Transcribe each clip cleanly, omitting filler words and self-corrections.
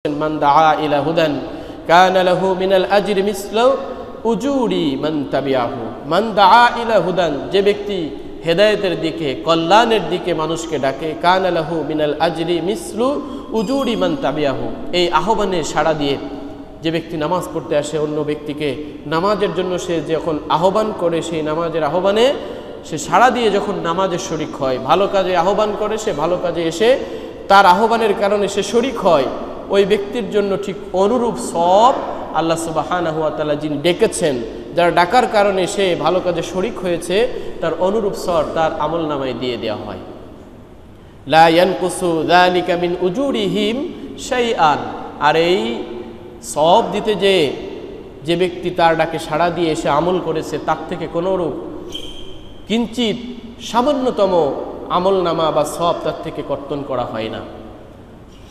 মান দাআ ইলা হুদান কানা লাহু মিনাল আজরি মিসলু উজুরি মান তাবিআহু। মান দাআ ইলা হুদান, যে ব্যক্তি হেদায়েতের দিকে, কল্যাণের দিকে মানুষকে ডাকে, কানা লাহু মিনাল আজরি মিসলু উজুরি মান তাবিআহু। এই আহ্বানে সাড়া দিয়ে যে ব্যক্তি নামাজ পড়তে আসে, অন্য ব্যক্তিকে নামাজের জন্য সে যখন আহ্বান করে, সেই নামাজের আহ্বানে সে সাড়া দিয়ে যখন নামাজের শরিক হয়, ভালো কাজে আহ্বান করে, সে ভালো কাজে এসে তার আহ্বানের কারণে সে শরিক হয়, ওই ব্যক্তির জন্য ঠিক অনুরূপ সওয়াব আল্লাহ সুবহানাহু ওয়া তাআলা যিনি ডেকেছেন, যার ডাকার কারণে সে ভালো কাজে শরিক হয়েছে, তার অনুরূপ সওয়াব তার আমলনামায় দিয়ে দেওয়া হয়। লা ইয়ানকুসু যালিকা মিন উজুরিহিম শাইআন। আর এই সওয়াব দিতে যে ব্যক্তি তার ডাকে সাড়া দিয়ে এসে আমল করেছে, তার থেকে কোনোরূপ কিঞ্চিত সামান্যতম আমলনামা বা সওয়াব তার থেকে কর্তন করা হয় না।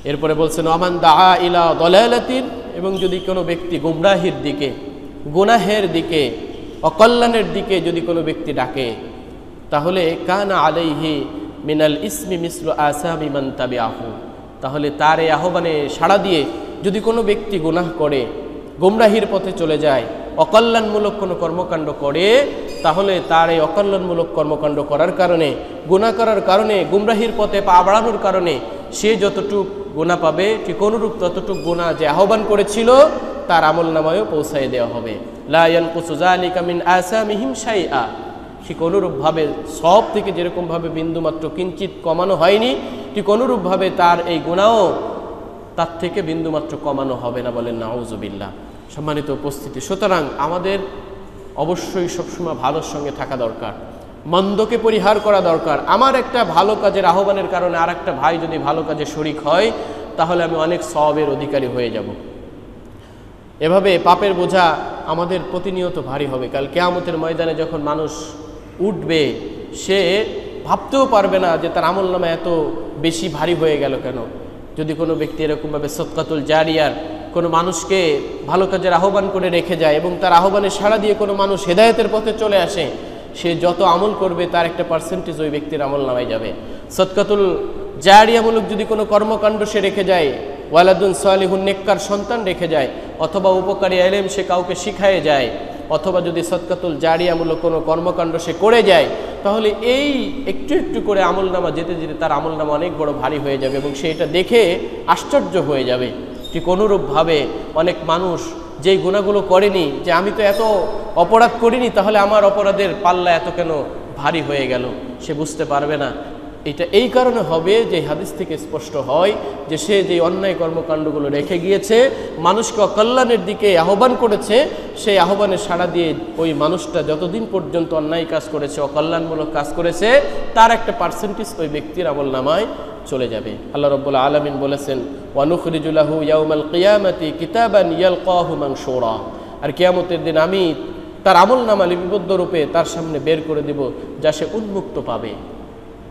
এরপরে বলছেন আমান দাআ ইলা দালালাতিন, এবং যদি কোনো ব্যক্তি গুমরাহির দিকে, গুনাহের দিকে, অকল্যাণের দিকে যদি কোনো ব্যক্তি ডাকে, তাহলে কানা আলাইহি মিনাল ইসমি মিসলু আসামি মান তাবিআহু। তাহলে তার এই আহ্বানে সাড়া দিয়ে যদি কোনো ব্যক্তি গুনাহ করে, গুমরাহির পথে চলে যায়, অকল্যাণমূলক কোনো কর্মকাণ্ড করে, তাহলে তার এই অকল্যাণমূলক কর্মকাণ্ড করার কারণে, গুনাহ করার কারণে, গুমরাহির পথে পা বাড়ানোর কারণে সে যতটুক গুনাহ পাবে, ঠিক অনুরূপ ততটুক গুনাহ যে আহ্বান করেছিল তার আমলনামায়ও পৌঁছায় দেওয়া হবে। লা ইয়ানকুসু যালিকা মিন আসামিহিম শাইআ। ঠিক অনুরূপভাবে সওয়াব থেকে যেরকমভাবে বিন্দুমাত্র কিঞ্চিত কমানো হয়নি, ঠিক অনুরূপভাবে তার এই গুনাহও তার থেকে বিন্দুমাত্র কমানো হবে না। বলেন নাউযুবিল্লাহ। সম্মানিত উপস্থিতি, সুতরাং আমাদের অবশ্যই সবসময় ভালোর সঙ্গে থাকা দরকার, মন্দকে পরিহার করা দরকার। আমার একটা ভালো কাজের আহ্বানের কারণে আর একটা ভাই যদি ভালো কাজে শরিক হয়, তাহলে আমি অনেক সওয়াবের অধিকারী হয়ে যাব। এভাবে পাপের বোঝা আমাদের প্রতিনিয়ত ভারী হবে। কাল কিয়ামতের ময়দানে যখন মানুষ উঠবে, সে ভাবতেও পারবে না যে তার আমলনামা এত বেশি ভারী হয়ে গেল কেন। যদি কোনো ব্যক্তি এরকমভাবে সদকাতুল জারিয়ার কোনো মানুষকে ভালো কাজের আহ্বান করে রেখে যায় এবং তার আহ্বানে সাড়া দিয়ে কোনো মানুষ হেদায়েতের পথে চলে আসে, সে যত আমল করবে তার একটা পার্সেন্টেজ ওই ব্যক্তির আমল নামায় যাবে। সদকাতুল জারিয়ামূলক যদি কোনো কর্মকাণ্ড সে রেখে যায়, ওয়ালাদুন সালিহুন, নেককার সন্তান রেখে যায়, অথবা উপকারী ইলম সে কাউকে শিখায়ে যায়, অথবা যদি সদকাতুল জারিয়ামূলক কোনো কর্মকাণ্ড সে করে যায়, তাহলে এই একটু একটু করে আমলনামা যেতে যেতে তার আমলনামা অনেক বড় ভারী হয়ে যাবে এবং সে এটা দেখে আশ্চর্য হয়ে যাবে। ঠিক অনুরূপভাবে অনেক মানুষ যেই গুনাহগুলো করেনি, যে আমি তো এত অপরাধ করিনি, তাহলে আমার অপরাধের পাল্লা এত কেন ভারী হয়ে গেল, সে বুঝতে পারবে না। এটা এই কারণে হবে যে হাদিস থেকে স্পষ্ট হয় যে সে যে অন্যায় কর্মকাণ্ডগুলো রেখে গিয়েছে, মানুষকে অকল্যাণের দিকে আহ্বান করেছে, সেই আহ্বানে সাড়া দিয়ে ওই মানুষটা যতদিন পর্যন্ত অন্যায় কাজ করেছে, অকল্যাণমূলক কাজ করেছে, তার একটা পার্সেন্টেজ ওই ব্যক্তির আমলনামায় চলে যাবে। আল্লাহ রাব্বুল আলামিন বলেছেন ওয়া নুখরিজু লাহু ইয়াউমাল কিয়ামাতি কিতাবান ইয়ালকাহু মানশুরা। আর কিয়ামতের দিন আমি তার আমলনামা লিপিবদ্ধ রূপে তার সামনে বের করে দেব, যা সে উন্মুক্ত পাবে।